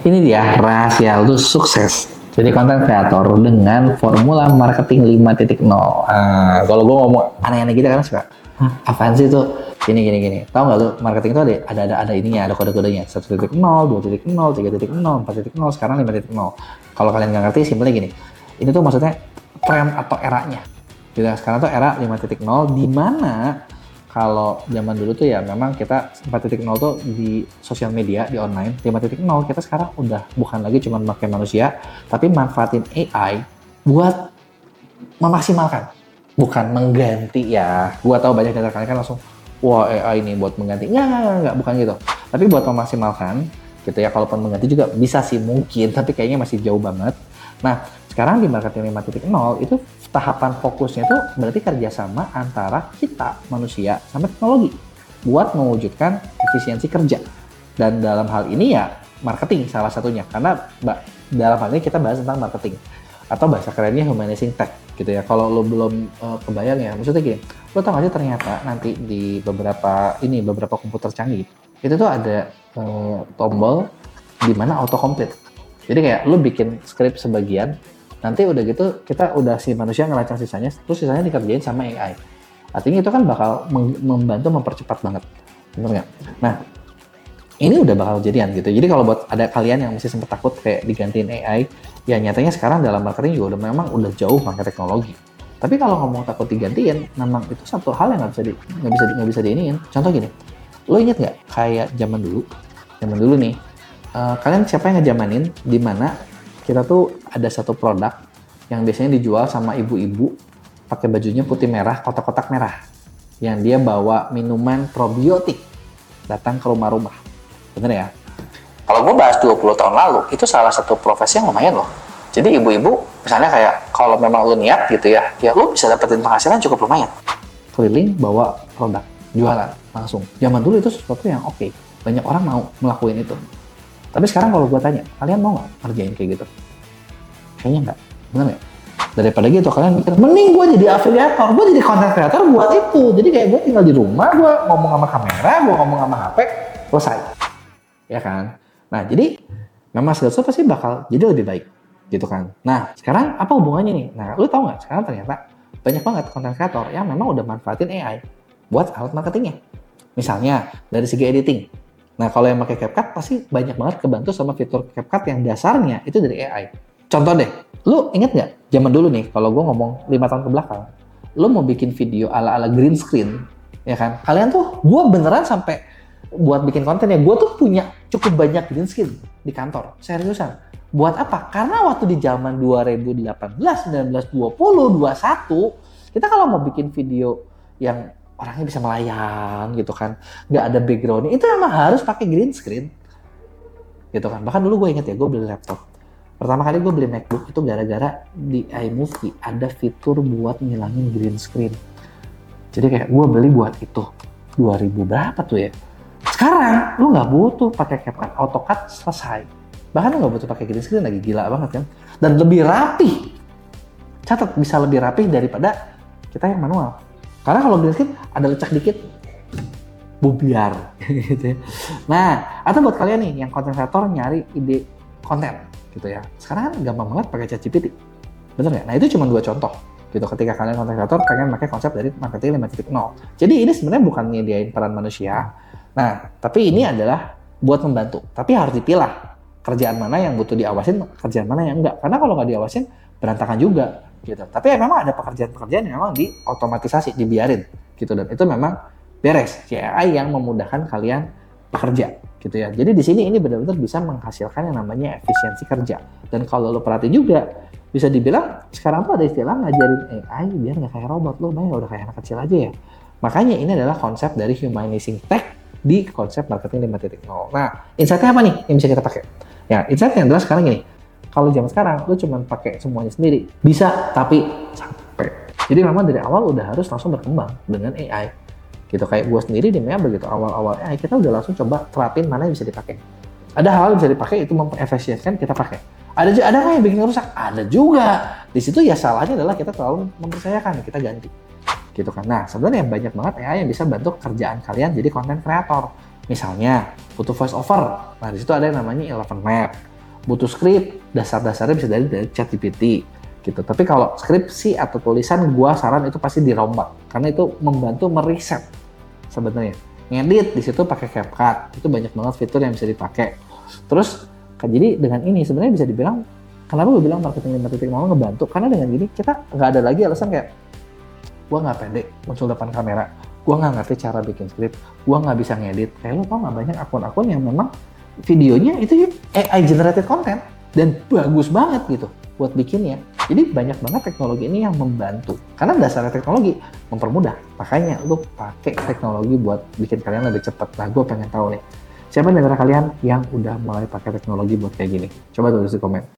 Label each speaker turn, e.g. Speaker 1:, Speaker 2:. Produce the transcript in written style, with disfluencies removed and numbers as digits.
Speaker 1: Ini dia rahasia lu sukses jadi konten kreator dengan formula marketing 5.0. Kalau gue ngomong aneh-aneh gitu kan suka, apaan sih itu? Gini. Tahu nggak lu, marketing itu ada ininya, ada kode-kodenya. 1.0, 2.0, 3.0, 4.0, sekarang 5.0. Kalau kalian nggak ngerti, simpelnya gini. Ini tuh maksudnya tren atau eranya. Gitu. Sekarang tuh era 5.0 di mana kalau zaman dulu tuh ya memang kita 4.0 tuh di sosial media, di online. 5.0 kita sekarang udah bukan lagi cuma pakai manusia, tapi manfaatin AI buat memaksimalkan. Bukan mengganti ya. Gua tahu banyak dari kalian kan langsung, wah AI ini buat mengganti. Enggak, bukan gitu. Tapi buat memaksimalkan gitu ya. Kalaupun mengganti juga bisa sih mungkin, tapi kayaknya masih jauh banget. Nah, sekarang di marketing 5.0 itu tahapan fokusnya itu berarti kerjasama antara kita manusia sama teknologi buat mewujudkan efisiensi kerja. Dan dalam hal ini ya marketing salah satunya, karena dalam hal ini kita bahas tentang marketing atau bahasa kerennya humanizing tech gitu ya. Kalau lo belum kebayang ya, maksudnya gini, lo tau gak sih ternyata nanti di beberapa komputer canggih itu tuh ada tombol di mana autocomplete. Jadi kayak lo bikin script sebagian, nanti udah gitu kita udah si manusia ngelacak sisanya, terus sisanya dikerjain sama AI. Artinya itu kan bakal membantu mempercepat banget, bener nggak? Nah, ini udah bakal jadian gitu. Jadi kalau buat ada kalian yang masih sempat takut kayak digantiin AI, ya nyatanya sekarang dalam marketing juga udah jauh pakai teknologi. Tapi kalau ngomong takut digantiin, memang itu satu hal yang nggak bisa diiniin. Contoh gini, lo inget nggak kayak zaman dulu nih, kalian siapa yang ngejamanin di mana kita tuh ada satu produk yang biasanya dijual sama ibu-ibu pakai bajunya putih merah, kotak-kotak merah, yang dia bawa minuman probiotik datang ke rumah-rumah, bener ya? Kalau gue bahas 20 tahun lalu, itu salah satu profesi yang lumayan loh. Jadi ibu-ibu, misalnya kayak kalau memang lu niat gitu ya lu bisa dapetin penghasilan cukup lumayan. Keliling bawa produk, jualan langsung. Zaman dulu itu sesuatu yang oke, banyak orang mau melakukan itu. Tapi sekarang kalau gue tanya, kalian mau nggak ngerjain kayak gitu? Kayaknya nggak, bener nggak? Daripada gitu, kalian mikir, mending gue jadi afiliator, gue jadi content creator buat itu. Jadi kayak gue tinggal di rumah, gue ngomong sama kamera, gue ngomong sama HP, selesai. Ya kan? Nah, jadi memang skill pasti bakal jadi lebih baik. Gitu kan? Nah, sekarang apa hubungannya nih? Nah, lu tau nggak? Sekarang ternyata banyak banget content creator yang memang udah manfaatin AI buat alat marketingnya. Misalnya, dari segi editing. Nah, kalau yang pakai CapCut pasti banyak banget kebantu sama fitur CapCut yang dasarnya itu dari AI. Contoh deh, lu inget nggak zaman dulu nih, kalau gue ngomong 5 tahun ke belakang, lu mau bikin video ala-ala green screen, ya kan? Kalian tuh, gue beneran sampai buat bikin konten ya, gue tuh punya cukup banyak green screen di kantor, seriusan. Buat apa? Karena waktu di zaman 2018, 19, 20, 21, kita kalau mau bikin video yang orangnya bisa melayang gitu kan, nggak ada backgroundnya, itu emang harus pakai green screen gitu kan. Bahkan dulu gue inget ya, gue beli laptop pertama kali gue beli MacBook itu gara-gara di iMovie ada fitur buat ngilangin green screen. Jadi kayak gue beli buat itu 2000 berapa tuh ya. Sekarang lu nggak butuh pakai CapCut, AutoCAD selesai. Bahkan lu nggak butuh pakai green screen lagi, gila banget kan. Dan lebih rapi, catat bisa lebih rapi daripada kita yang manual. Karena kalau green screen ada lecak dikit, bubiar gitu ya. Nah, atau buat kalian nih yang content creator nyari ide konten gitu ya. Sekarang kan gampang banget pakai ChatGPT. Bener nggak? Nah, itu cuma 2 contoh gitu ketika kalian content creator pengen pakai konsep dari marketing 5.0. Jadi ini sebenarnya bukan nyediain peran manusia. Nah, tapi ini adalah buat membantu. Tapi harus dipilah kerjaan mana yang butuh diawasin, kerjaan mana yang enggak. Karena kalau nggak diawasin berantakan juga gitu. Tapi ya memang ada pekerjaan-pekerjaan yang memang diotomatisasi, dibiarin gitu, dan itu memang beres. AI yang memudahkan kalian bekerja gitu ya. Jadi di sini ini benar-benar bisa menghasilkan yang namanya efisiensi kerja. Dan kalau lo perhatiin juga, bisa dibilang sekarang tuh ada istilah ngajarin AI biar nggak kayak robot. Lo bayang udah kayak anak kecil aja ya. Makanya ini adalah konsep dari humanizing tech di konsep marketing 5.0. Nah, insight-nya apa nih yang bisa kita pakai? Ya, insight yang adalah sekarang gini. Kalau zaman sekarang, lo cuma pakai semuanya sendiri. Bisa, tapi capek. Jadi memang dari awal udah harus langsung berkembang dengan AI. Gitu, kayak gue sendiri di Mea begitu awal-awal AI, kita udah langsung coba terapin mana yang bisa dipakai. Ada hal yang bisa dipakai, itu memperefisienkan, kita pakai. Ada nggak yang bikin rusak? Ada juga. Di situ ya salahnya adalah kita terlalu mempercayakan, kita ganti. Gitu kan. Nah, sebenarnya banyak banget AI yang bisa bantu kerjaan kalian jadi content creator. Misalnya, butuh voice over. Nah, di situ ada yang namanya Eleven Map. butuh skrip, dasar-dasarnya bisa dari ChatGPT gitu. Tapi kalau skripsi atau tulisan, gua saran itu pasti dirombak karena itu membantu meriset sebenarnya. Ngedit di situ pakai CapCut, itu banyak banget fitur yang bisa dipakai. Terus jadi dengan ini sebenarnya bisa dibilang, kenapa gue bilang marketing 5.0 ngebantu? Karena dengan gini kita nggak ada lagi alasan kayak gue nggak pede muncul depan kamera, gue nggak ngerti cara bikin skrip, gue nggak bisa ngedit. Kayak lo tau nggak, banyak akun-akun yang memang videonya itu AI generated content dan bagus banget gitu buat bikinnya. Jadi banyak banget teknologi ini yang membantu. Karena dasarnya teknologi mempermudah. Makanya lu pakai teknologi buat bikin kalian lebih cepat. Nah, gue pengen tahu nih, siapa di antara kalian yang udah mulai pakai teknologi buat kayak gini? Coba tulis di komen.